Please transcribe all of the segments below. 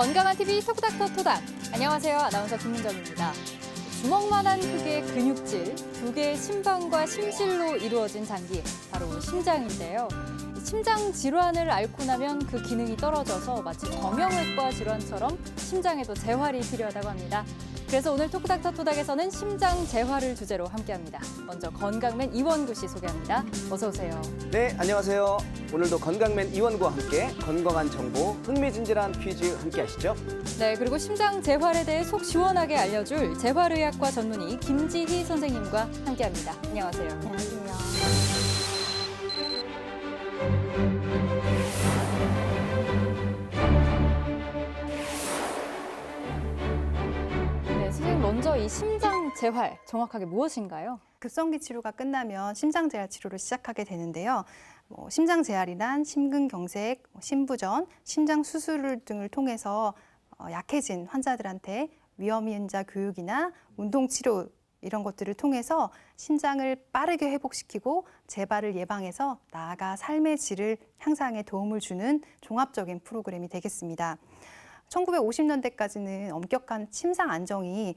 건강한 TV 토닥터 토닥. 안녕하세요. 아나운서 김민정입니다. 주먹만한 크기의 근육질, 두 개의 심방과 심실로 이루어진 장기, 바로 심장인데요. 심장 질환을 앓고 나면 그 기능이 떨어져서 마치 정형외과 질환처럼 심장에도 재활이 필요하다고 합니다. 그래서 오늘 토닥터 토닥에서는 심장 재활을 주제로 함께합니다. 먼저 건강맨 이원구 씨 소개합니다. 어서 오세요. 네, 안녕하세요. 오늘도 건강맨 이원구와 함께 건강한 정보, 흥미진진한 퀴즈 함께 하시죠. 네, 그리고 심장 재활에 대해 속 시원하게 알려줄 재활의학과 전문의 김지희 선생님과 함께합니다. 안녕하세요. 안녕하세요. 네, 선생님 먼저 이 심장 재활 정확하게 무엇인가요? 급성기 치료가 끝나면 심장 재활 치료를 시작하게 되는데요. 심장 재활이란 심근경색, 심부전, 심장 수술 등을 통해서 약해진 환자들한테 위험인자 교육이나 운동 치료 이런 것들을 통해서 심장을 빠르게 회복시키고 재발을 예방해서 나아가 삶의 질을 향상에 도움을 주는 종합적인 프로그램이 되겠습니다. 1950년대까지는 엄격한 심상 안정이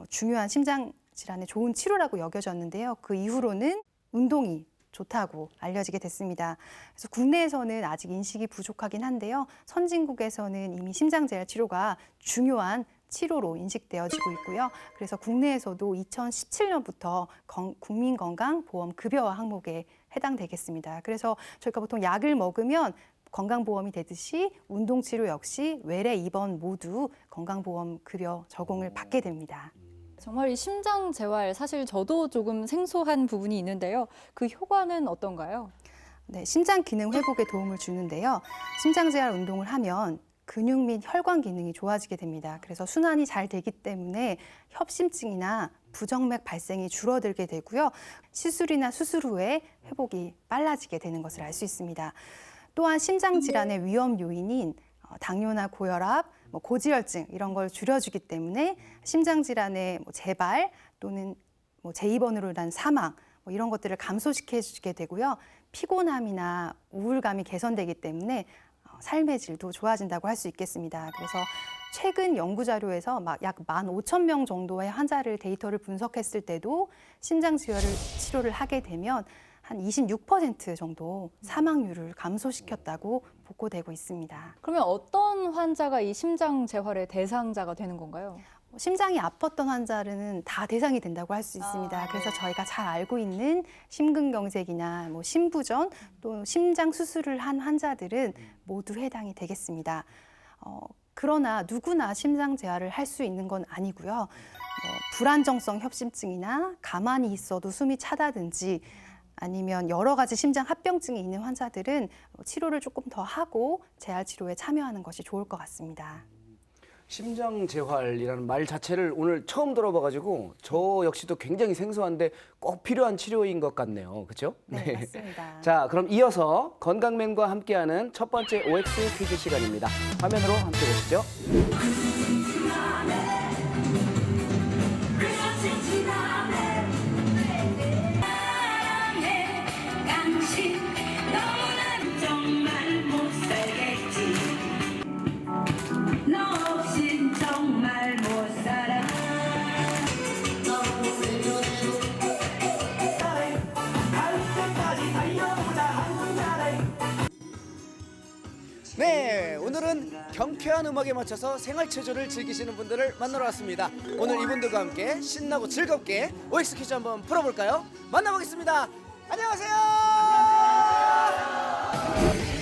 중요한 심장 질환의 좋은 치료라고 여겨졌는데요. 그 이후로는 운동이 좋다고 알려지게 됐습니다. 그래서 국내에서는 아직 인식이 부족하긴 한데요. 선진국에서는 이미 심장 재활 치료가 중요한 치료로 인식되어지고 있고요. 그래서 국내에서도 2017년부터 국민건강보험급여화 항목에 해당되겠습니다. 그래서 저희가 보통 약을 먹으면 건강보험이 되듯이 운동치료 역시 외래 입원 모두 건강보험급여 적용을 받게 됩니다. 정말 이 심장 재활 사실 저도 조금 생소한 부분이 있는데요. 그 효과는 어떤가요? 네, 심장 기능 회복에 도움을 주는데요. 심장 재활 운동을 하면 근육 및 혈관 기능이 좋아지게 됩니다. 그래서 순환이 잘 되기 때문에 협심증이나 부정맥 발생이 줄어들게 되고요. 시술이나 수술 후에 회복이 빨라지게 되는 것을 알 수 있습니다. 또한 심장 질환의 위험 요인인 당뇨나 고혈압, 고지혈증 이런 걸 줄여주기 때문에 심장 질환의 재발 또는 재입원으로 인한 사망 이런 것들을 감소시켜주게 되고요. 피곤함이나 우울감이 개선되기 때문에 삶의 질도 좋아진다고 할 수 있겠습니다. 그래서 최근 연구 자료에서 약 15,000명 정도의 환자를 데이터를 분석했을 때도 심장 치료를 하게 되면 한 26% 정도 사망률을 감소시켰다고 보고되고 있습니다. 그러면 어떤 환자가 이 심장 재활의 대상자가 되는 건가요? 심장이 아팠던 환자는 다 대상이 된다고 할 수 있습니다. 그래서 저희가 잘 알고 있는 심근경색이나 심부전 또 심장 수술을 한 환자들은 모두 해당이 되겠습니다. 그러나 누구나 심장 재활을 할 수 있는 건 아니고요. 불안정성 협심증이나 가만히 있어도 숨이 차다든지 아니면 여러 가지 심장 합병증이 있는 환자들은 치료를 조금 더 하고 재활 치료에 참여하는 것이 좋을 것 같습니다. 심장 재활이라는 말 자체를 오늘 처음 들어봐가지고 저 역시도 굉장히 생소한데 꼭 필요한 치료인 것 같네요. 그렇죠? 네, 맞습니다. 자, 그럼 이어서 건강맨과 함께하는 첫 번째 OX 퀴즈 시간입니다. 화면으로 함께 보시죠. 네, 오늘은 경쾌한 음악에 맞춰서 생활체조를 즐기시는 분들을 만나러 왔습니다. 오늘 이분들과 함께 신나고 즐겁게 OX 퀴즈 한번 풀어볼까요? 만나보겠습니다. 안녕하세요.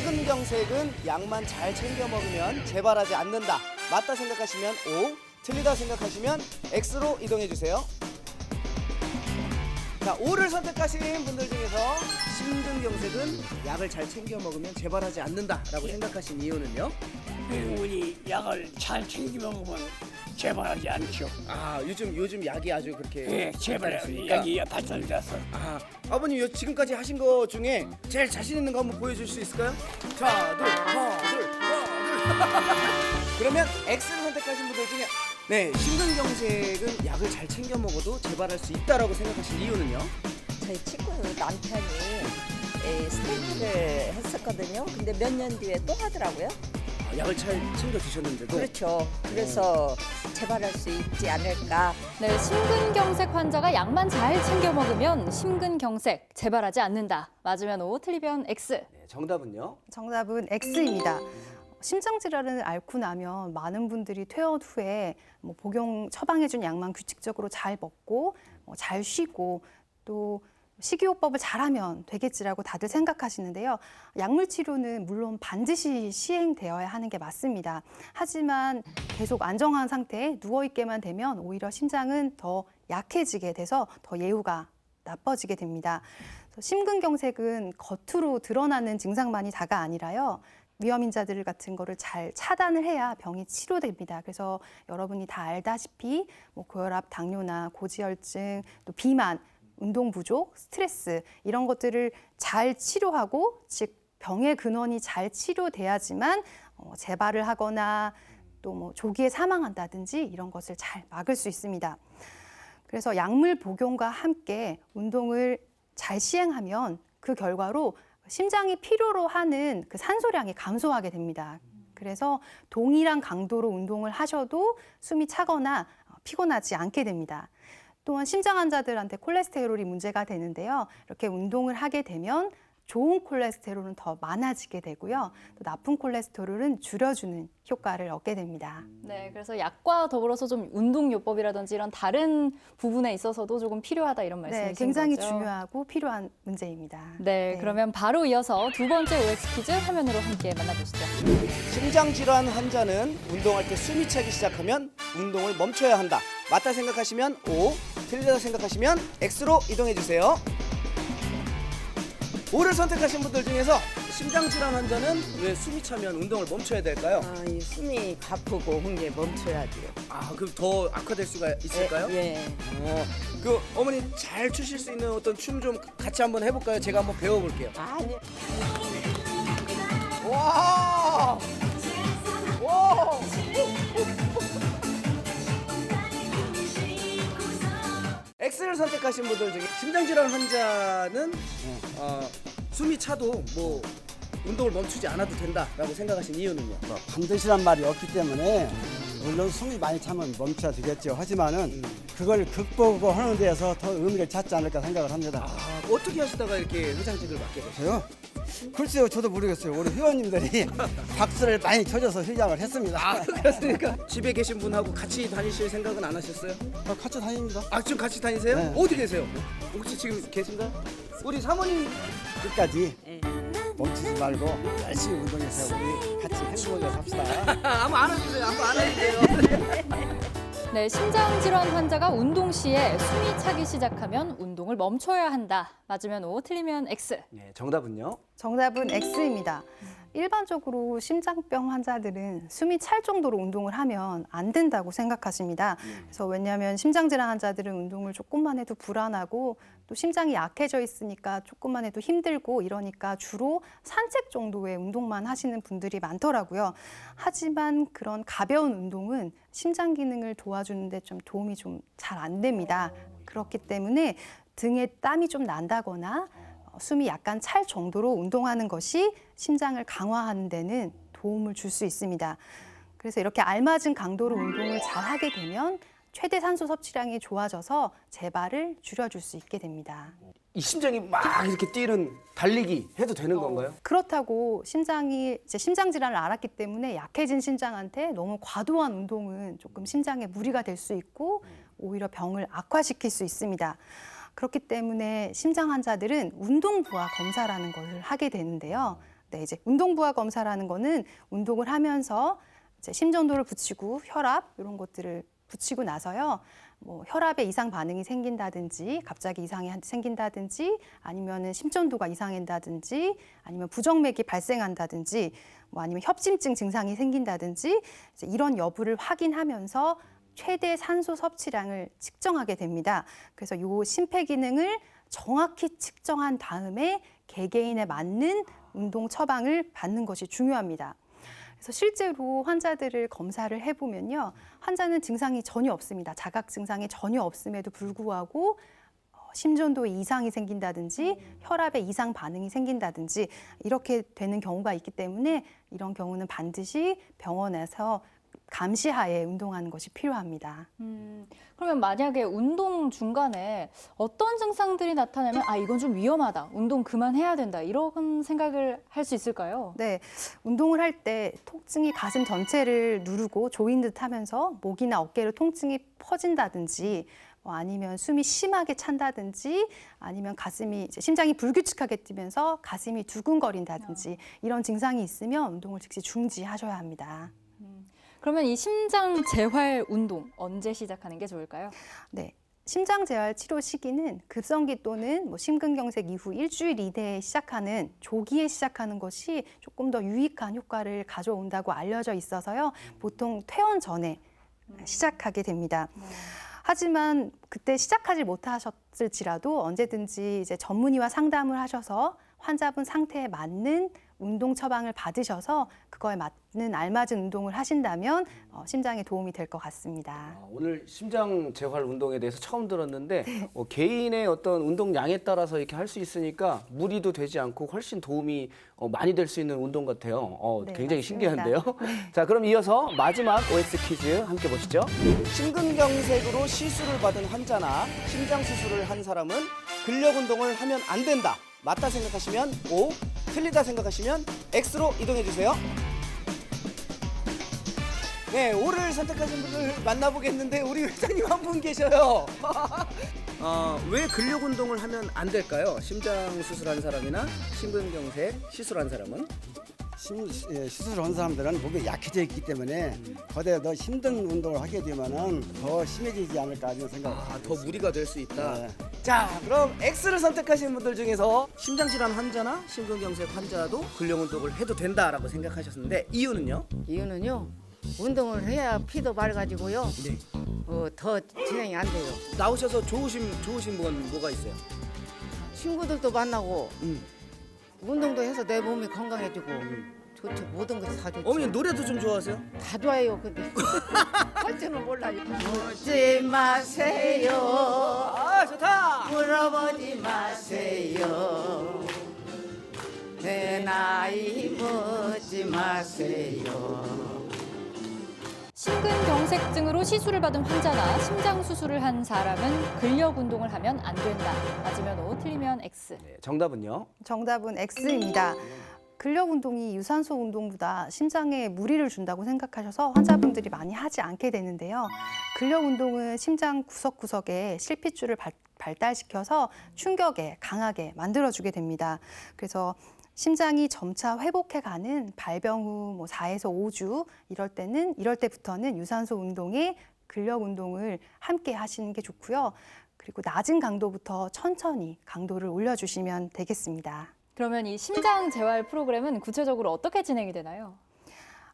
심근경색은 약만 잘 챙겨 먹으면 재발하지 않는다. 맞다 생각하시면 O, 틀리다 생각하시면 X로 이동해 주세요. 자, O를 선택하신 분들 중에서 심근경색은 약을 잘 챙겨 먹으면 재발하지 않는다라고 생각하신 이유는요? 우리 약을 잘 챙겨 먹으면 재발하지 않죠. 아, 요즘 약이 아주 그렇게 예, 재발 발달했습니까? 약이 발달돼서. 아, 아버님 지금까지 하신 거 중에 제일 자신 있는 거 한번 보여줄 수 있을까요? 자, 하나, 둘. 그러면 X를 선택하신 분들 중에 네, 심근경색은 약을 잘 챙겨 먹어도 재발할 수 있다라고 생각하신 이유는요? 저희 친구 남편이 스탠트를 했었거든요. 근데 몇 년 뒤에 또 하더라고요. 약을 잘 챙겨 드셨는데도 그렇죠. 그래서 재발할 수 있지 않을까. 네, 심근경색 환자가 약만 잘 챙겨 먹으면 심근경색 재발하지 않는다. 맞으면 O, 틀리면 X. 네, 정답은요? 정답은 X입니다. 심장 질환을 앓고 나면 많은 분들이 퇴원 후에 뭐 복용 처방해준 약만 규칙적으로 잘 먹고 잘 쉬고 또 식이요법을 잘하면 되겠지라고 다들 생각하시는데요. 약물 치료는 물론 반드시 시행되어야 하는 게 맞습니다. 하지만 계속 안정한 상태에 누워있게만 되면 오히려 심장은 더 약해지게 돼서 더 예후가 나빠지게 됩니다. 심근경색은 겉으로 드러나는 증상만이 다가 아니라요. 위험인자들 같은 거를 잘 차단을 해야 병이 치료됩니다. 그래서 여러분이 다 알다시피 뭐 고혈압, 당뇨나 고지혈증, 또 비만, 운동 부족, 스트레스 이런 것들을 잘 치료하고 즉 병의 근원이 잘 치료돼야지만 재발을 하거나 또 뭐 조기에 사망한다든지 이런 것을 잘 막을 수 있습니다. 그래서 약물 복용과 함께 운동을 잘 시행하면 그 결과로 심장이 필요로 하는 그 산소량이 감소하게 됩니다. 그래서 동일한 강도로 운동을 하셔도 숨이 차거나 피곤하지 않게 됩니다. 또한 심장 환자들한테 콜레스테롤이 문제가 되는데요. 이렇게 운동을 하게 되면 좋은 콜레스테롤은 더 많아지게 되고요. 또 나쁜 콜레스테롤은 줄여주는 효과를 얻게 됩니다. 네, 그래서 약과 더불어서 좀 운동요법이라든지 이런 다른 부분에 있어서도 조금 필요하다 이런 말씀이신 네, 굉장히 거죠? 중요하고 필요한 문제입니다. 네, 그러면 바로 이어서 두 번째 OX 퀴즈 화면으로 함께 만나보시죠. 심장 질환 환자는 운동할 때 숨이 차기 시작하면 운동을 멈춰야 한다. 맞다 생각하시면 O, 틀리다 생각하시면 X로 이동해 주세요. O를 선택하신 분들 중에서 심장 질환 환자는 왜 숨이 차면 운동을 멈춰야 될까요? 이 숨이 가쁘고 흥게 멈춰야죠. 그럼 더 악화될 수가 있을까요? 예. 그 어머니 잘 추실 수 있는 어떤 춤 좀 같이 한번 해볼까요? 제가 한번 배워볼게요. 아니, 와! 와! X를 선택하신 분들 중에 심장질환 환자는 숨이 차도 뭐 운동을 멈추지 않아도 된다라고 생각하신 이유는요? 반드시란 말이 없기 때문에 물론 숨이 많이 차면 멈춰야 되겠죠. 하지만은 그걸 극복하는 데에서 더 의미를 찾지 않을까 생각을 합니다. 어떻게 하시다가 이렇게 회장직을 맡게 되셨어요? 저요? 글쎄요, 저도 모르겠어요. 우리 회원님들이 박수를 많이 쳐줘서 회장을 했습니다. 그렇습니까? 집에 계신 분하고 같이 다니실 생각은 안 하셨어요? 같이 다닙니다. 지금 같이 다니세요? 네. 어디 계세요? 혹시 지금 계신가요? 우리 사모님 끝까지 멈추지 말고 열심히 운동해서 우리 같이 행복하게 삽시다. 한번 안아주세요. 한번 안아주세요. 네, 심장질환 환자가 운동 시에 숨이 차기 시작하면 운동을 멈춰야 한다. 맞으면 O, 틀리면 X. 네, 정답은요? 정답은 X입니다. 일반적으로 심장병 환자들은 숨이 찰 정도로 운동을 하면 안 된다고 생각하십니다. 그래서 왜냐하면 심장질환 환자들은 운동을 조금만 해도 불안하고 또 심장이 약해져 있으니까 조금만 해도 힘들고 이러니까 주로 산책 정도의 운동만 하시는 분들이 많더라고요. 하지만 그런 가벼운 운동은 심장 기능을 도와주는데 좀 도움이 좀 잘 안 됩니다. 그렇기 때문에 등에 땀이 좀 난다거나 숨이 약간 찰 정도로 운동하는 것이 심장을 강화하는 데는 도움을 줄 수 있습니다. 그래서 이렇게 알맞은 강도로 운동을 잘 하게 되면 최대 산소 섭취량이 좋아져서 재발을 줄여줄 수 있게 됩니다. 이 심장이 막 이렇게 뛰는 달리기 해도 되는 건가요? 그렇다고 심장이 이제 심장 질환을 앓았기 때문에 약해진 심장한테 너무 과도한 운동은 조금 심장에 무리가 될 수 있고 오히려 병을 악화시킬 수 있습니다. 그렇기 때문에 심장 환자들은 운동부하 검사라는 것을 하게 되는데요. 네, 이제 운동부하 검사라는 거는 운동을 하면서 이제 심전도를 붙이고 혈압 이런 것들을 붙이고 나서요. 뭐 혈압에 이상 반응이 생긴다든지 갑자기 이상이 생긴다든지 아니면은 심전도가 이상한다든지 아니면 부정맥이 발생한다든지 뭐 아니면 협심증 증상이 생긴다든지 이제 이런 여부를 확인하면서 최대 산소 섭취량을 측정하게 됩니다. 그래서 요 심폐 기능을 정확히 측정한 다음에 개개인에 맞는 운동 처방을 받는 것이 중요합니다. 그래서 실제로 환자들을 검사를 해보면요. 환자는 증상이 전혀 없습니다. 자각 증상이 전혀 없음에도 불구하고 심전도에 이상이 생긴다든지 혈압에 이상 반응이 생긴다든지 이렇게 되는 경우가 있기 때문에 이런 경우는 반드시 병원에서 감시하에 운동하는 것이 필요합니다. 그러면 만약에 운동 중간에 어떤 증상들이 나타나면 아, 이건 좀 위험하다. 운동 그만해야 된다. 이런 생각을 할 수 있을까요? 네, 운동을 할 때 통증이 가슴 전체를 누르고 조인 듯 하면서 목이나 어깨로 통증이 퍼진다든지 아니면 숨이 심하게 찬다든지 아니면 가슴이 이제 심장이 불규칙하게 뛰면서 가슴이 두근거린다든지 이런 증상이 있으면 운동을 즉시 중지하셔야 합니다. 그러면 이 심장 재활 운동 언제 시작하는 게 좋을까요? 네. 심장 재활 치료 시기는 급성기 또는 심근경색 이후 일주일 이내에 시작하는 조기에 시작하는 것이 조금 더 유익한 효과를 가져온다고 알려져 있어서요. 보통 퇴원 전에 시작하게 됩니다. 하지만 그때 시작하지 못하셨을지라도 언제든지 이제 전문의와 상담을 하셔서 환자분 상태에 맞는 운동 처방을 받으셔서 그거에 맞는 알맞은 운동을 하신다면 심장에 도움이 될 것 같습니다. 오늘 심장 재활 운동에 대해서 처음 들었는데 개인의 어떤 운동량에 따라서 이렇게 할 수 있으니까 무리도 되지 않고 훨씬 도움이 많이 될 수 있는 운동 같아요. 네, 굉장히 맞습니다. 신기한데요. 자, 그럼 이어서 마지막 OX 퀴즈 함께 보시죠. 심근경색으로 시술을 받은 환자나 심장 수술을 한 사람은 근력 운동을 하면 안 된다. 맞다 생각하시면 O, 틀리다 생각하시면 X로 이동해 주세요. 네, O를 선택하신 분들 만나보겠는데 우리 회장님 한 분 계셔요. 왜 근력 운동을 하면 안 될까요? 심장 수술한 사람이나 심근경색 시술한 사람은? 시술한 사람들은 몸이 약해져 있기 때문에 거기에 더 힘든 운동을 하게 되면은 더 심해지지 않을까 하는 생각. 더 무리가 될 수 있다. 네. 자, 그럼 X를 선택하신 분들 중에서 심장질환 환자나 심근경색 환자도 근력 운동을 해도 된다라고 생각하셨는데 이유는요? 이유는요. 운동을 해야 피도 맑아지고요. 네. 더 진행이 안 돼요. 나오셔서 좋으신 분 뭐가 있어요? 친구들도 만나고 운동도 해서 내 몸이 건강해지고 좋죠. 모든 것이 다 좋죠. 어머니 노래도 좀 좋아하세요? 다 좋아요. 근데 할 줄은 몰라요. 묻지 마세요. 아, 좋다. 물어보지 마세요. 내 나이 묻지 마세요. 심근경색증으로 시술을 받은 환자나 심장 수술을 한 사람은 근력 운동을 하면 안 된다. 맞으면 O, 틀리면 X. 네, 정답은요? 정답은 X입니다. 근력 운동이 유산소 운동보다 심장에 무리를 준다고 생각하셔서 환자분들이 많이 하지 않게 되는데요. 근력 운동은 심장 구석구석에 실핏줄을 발달시켜서 충격에 강하게 만들어주게 됩니다. 그래서 심장이 점차 회복해가는 발병 후 4에서 5주 이럴 때부터는 유산소 운동에 근력 운동을 함께 하시는 게 좋고요. 그리고 낮은 강도부터 천천히 강도를 올려주시면 되겠습니다. 그러면 이 심장 재활 프로그램은 구체적으로 어떻게 진행이 되나요?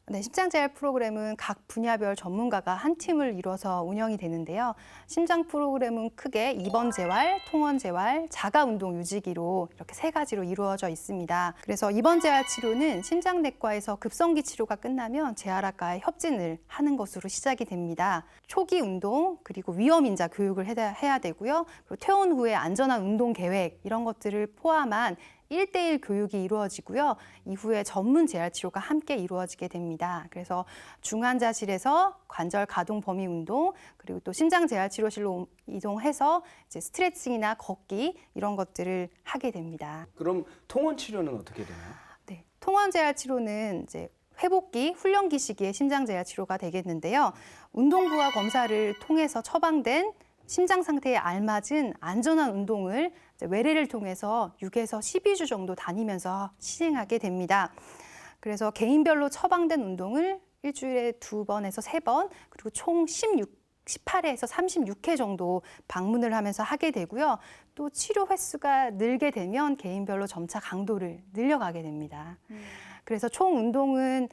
네, 심장 재활 프로그램은 각 분야별 전문가가 한 팀을 이뤄서 운영이 되는데요. 심장 프로그램은 크게 입원 재활, 통원 재활, 자가 운동 유지기로 이렇게 3가지로 이루어져 있습니다. 그래서 입원 재활 치료는 심장내과에서 급성기 치료가 끝나면 재활학과에 협진을 하는 것으로 시작이 됩니다. 초기 운동 그리고 위험 인자 교육을 해야 되고요. 그리고 퇴원 후에 안전한 운동 계획 이런 것들을 포함한 1대1 교육이 이루어지고요. 이후에 전문 재활 치료가 함께 이루어지게 됩니다. 그래서 중환자실에서 관절 가동 범위 운동, 그리고 또 심장 재활 치료실로 이동해서 이제 스트레칭이나 걷기 이런 것들을 하게 됩니다. 그럼 통원 치료는 어떻게 되나요? 네, 통원 재활 치료는 이제 회복기, 훈련기 시기의 심장 재활 치료가 되겠는데요. 운동부와 검사를 통해서 처방된 심장 상태에 알맞은 안전한 운동을 외래를 통해서 6에서 12주 정도 다니면서 시행하게 됩니다. 그래서 개인별로 처방된 운동을 일주일에 2번에서 3번, 그리고 총 18회에서 36회 정도 방문을 하면서 하게 되고요. 또 치료 횟수가 늘게 되면 개인별로 점차 강도를 늘려가게 됩니다. 그래서 총 운동은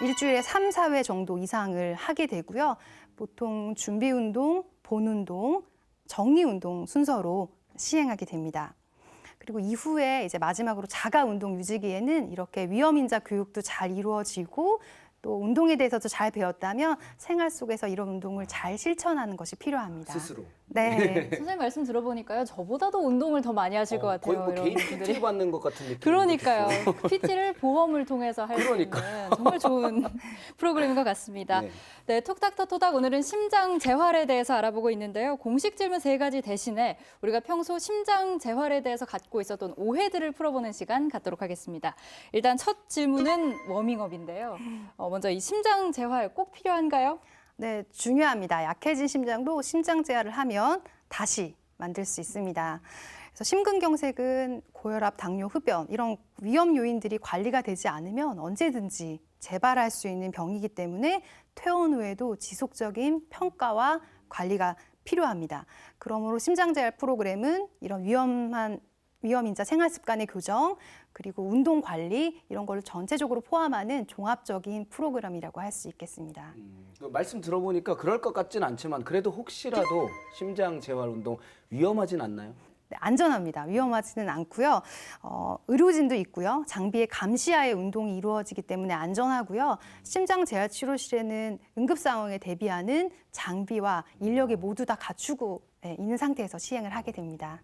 일주일에 3, 4회 정도 이상을 하게 되고요. 보통 준비 운동, 본 운동, 정리 운동 순서로 시행하게 됩니다. 그리고 이후에 이제 마지막으로 자가 운동 유지기에는 이렇게 위험 인자 교육도 잘 이루어지고 또 운동에 대해서도 잘 배웠다면 생활 속에서 이런 운동을 잘 실천하는 것이 필요합니다. 스스로. 네. 선생님 말씀 들어보니까요. 저보다도 운동을 더 많이 하실 것 같아요. 거의 뭐 이런 개인 분들이. PT 받는 것 같은 느낌. 그러니까요. PT를 보험을 통해서 할 수 있는 정말 좋은 프로그램인 것 같습니다. 네. 네, 톡닥터토닥 오늘은 심장 재활에 대해서 알아보고 있는데요. 공식 질문 3가지 대신에 우리가 평소 심장 재활에 대해서 갖고 있었던 오해들을 풀어보는 시간 갖도록 하겠습니다. 일단 첫 질문은 워밍업인데요. 먼저 이 심장 재활 꼭 필요한가요? 네, 중요합니다. 약해진 심장도 심장 재활을 하면 다시 만들 수 있습니다. 그래서 심근경색은 고혈압, 당뇨, 흡연 이런 위험 요인들이 관리가 되지 않으면 언제든지 재발할 수 있는 병이기 때문에 퇴원 후에도 지속적인 평가와 관리가 필요합니다. 그러므로 심장 재활 프로그램은 이런 위험인자 생활 습관의 교정, 그리고 운동 관리 이런 걸 전체적으로 포함하는 종합적인 프로그램이라고 할 수 있겠습니다. 말씀 들어보니까 그럴 것 같진 않지만 그래도 혹시라도 심장 재활 운동 위험하진 않나요? 네, 안전합니다. 위험하지는 않고요. 의료진도 있고요. 장비의 감시하에 운동이 이루어지기 때문에 안전하고요. 심장 재활 치료실에는 응급 상황에 대비하는 장비와 인력이 모두 다 갖추고 있는 상태에서 시행을 하게 됩니다.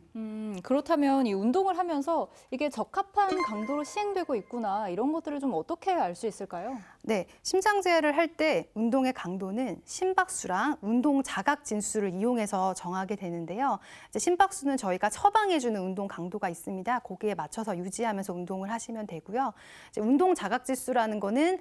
그렇다면 이 운동을 하면서 이게 적합한 강도로 시행되고 있구나 이런 것들을 좀 어떻게 알 수 있을까요? 네, 심장 재활을 할 때 운동의 강도는 심박수랑 운동 자각 진수를 이용해서 정하게 되는데요. 이제 심박수는 저희가 처방해주는 운동 강도가 있습니다. 거기에 맞춰서 유지하면서 운동을 하시면 되고요. 이제 운동 자각 지수라는 거는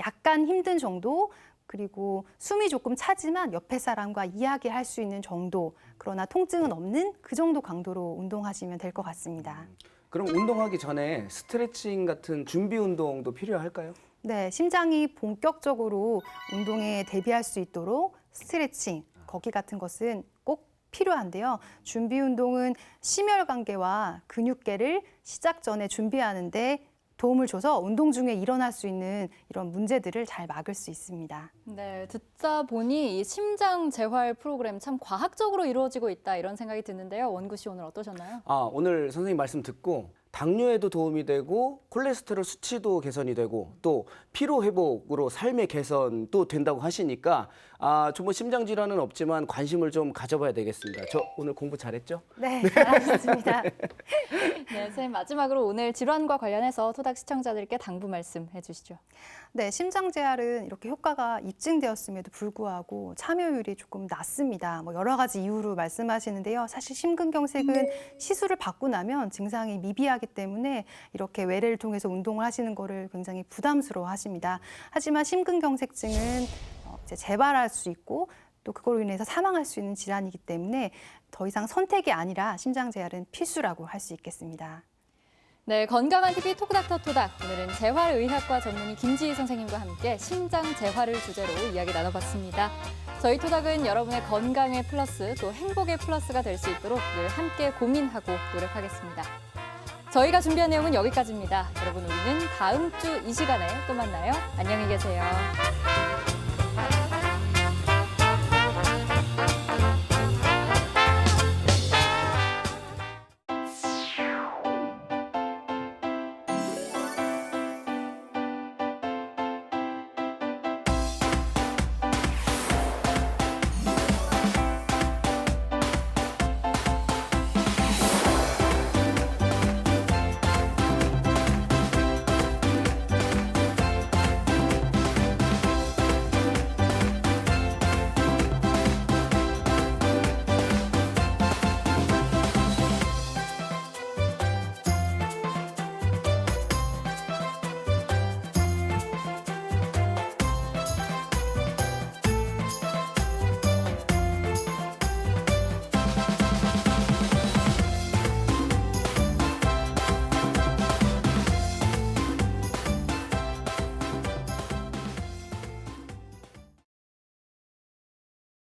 약간 힘든 정도, 그리고 숨이 조금 차지만 옆에 사람과 이야기할 수 있는 정도, 그러나 통증은 없는 그 정도 강도로 운동하시면 될 것 같습니다. 그럼 운동하기 전에 스트레칭 같은 준비 운동도 필요할까요? 네, 심장이 본격적으로 운동에 대비할 수 있도록 스트레칭, 걷기 같은 것은 꼭 필요한데요. 준비 운동은 심혈관계와 근육계를 시작 전에 준비하는데 도움을 줘서 운동 중에 일어날 수 있는 이런 문제들을 잘 막을 수 있습니다. 네, 듣다 보니 이 심장 재활 프로그램 참 과학적으로 이루어지고 있다 이런 생각이 드는데요. 원구 씨 오늘 어떠셨나요? 오늘 선생님 말씀 듣고 당뇨에도 도움이 되고 콜레스테롤 수치도 개선이 되고 또 피로 회복으로 삶의 개선도 된다고 하시니까 정말 심장 질환은 없지만 관심을 좀 가져봐야 되겠습니다. 저 오늘 공부 잘했죠? 네, 잘하셨습니다. 네, 선생님 마지막으로 오늘 질환과 관련해서 토닥 시청자들께 당부 말씀해 주시죠. 네, 심장 재활은 이렇게 효과가 입증되었음에도 불구하고 참여율이 조금 낮습니다. 뭐 여러 가지 이유로 말씀하시는데요. 사실 심근경색은 시술을 받고 나면 증상이 미비하기 때문에 이렇게 외래를 통해서 운동을 하시는 거를 굉장히 부담스러워 하십니다. 하지만 심근경색증은 이제 재발할 수 있고 또 그걸로 인해서 사망할 수 있는 질환이기 때문에 더 이상 선택이 아니라 심장 재활은 필수라고 할 수 있겠습니다. 네, 건강한 TV 톡닥터 토닥. 오늘은 재활의학과 전문의 김지희 선생님과 함께 심장 재활을 주제로 이야기 나눠봤습니다. 저희 토닥은 여러분의 건강의 플러스 또 행복의 플러스가 될 수 있도록 늘 함께 고민하고 노력하겠습니다. 저희가 준비한 내용은 여기까지입니다. 여러분, 우리는 다음 주 이 시간에 또 만나요. 안녕히 계세요.